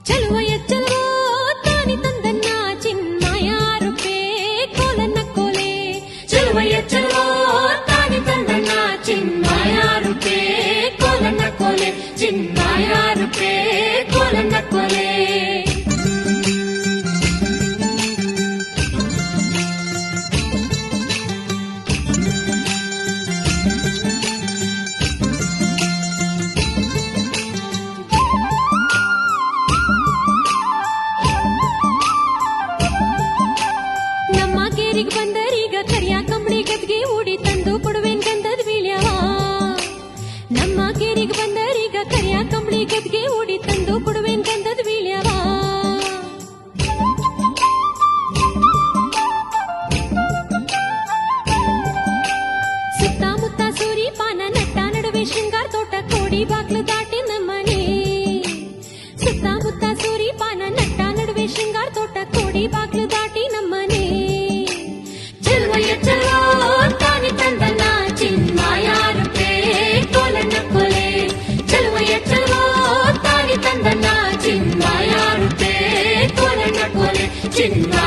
ಚಲುವಯ್ಯ ಚಲುವೋ ತಾನಿ ತಂದನ್ನ ಚಿನ್ಮಯ ರೂಪೇ ಕೋಲನ್ನ ಕೋಲೆ ಚಲುವಯ್ಯ ಚಲುವೋ ತಾನಿ ತಂದನ್ನ ಚಿನ್ಮಯ ರೂಪೇ ಕೋಲನ್ನ ಕೋಲೆ ಚಿನ್ಮಯ ರೂಪೇ ಕೋಲನ್ನ ಕೋಲೆ ಬಂದರೀಗ ಕರಿಯ ಕಂಬಳಿ ಗದ್ಗೆ ಉಡಿ ತಂದು ಕೊಡುವೇನ್ ಗಂಧದ ಬೀಳ್ಯವ ನಮ್ಮ ಕೇರಿಗೆ ಬಂದರೀಗ ಕರಿಯ ಕಂಬಳಿ ಗದ್ಗೆ ಉಡಿ ತಂದು ಕೊಡುವೇನ್ ಗಂಧದ ಬೀಳ್ಯವ ಸುತ್ತಮುತ್ತ ಸೂರಿ ಪಾನ ನಟ್ಟ ನಡುವೆ ಶೃಂಗಾರ ತೋಟ ಕೋಡಿ ಬಾಗ್ಲು ದಾಟಿ ನಮ್ಮನೆ ಸುತ್ತಮುತ್ತ ಸೂರಿ ಪಾನ ನಟ್ಟ ನಡುವೆ ಶೃಂಗಾರ ತೋಟ ಕೋಡಿ ಬಾಗ್ಲು ದಾಟಿ ನಮ್ಮನೆ ಚಲುವಯ್ಯ ಚಲೋ ತಾನಿ ತಂದನ ಚಿನ್ಮಯ ರೂಪೇ ಕೋಲನ್ನ ಕೋಲೆ ಚಲುವಯ್ಯ ಚಲೋ ತಾನಿ ತಂದನ ಚಿನ್ಮಯ ರೂಪೇ ಕೋಲನ್ನ ಕೋಲೆ ಚಿನ್ಮಯ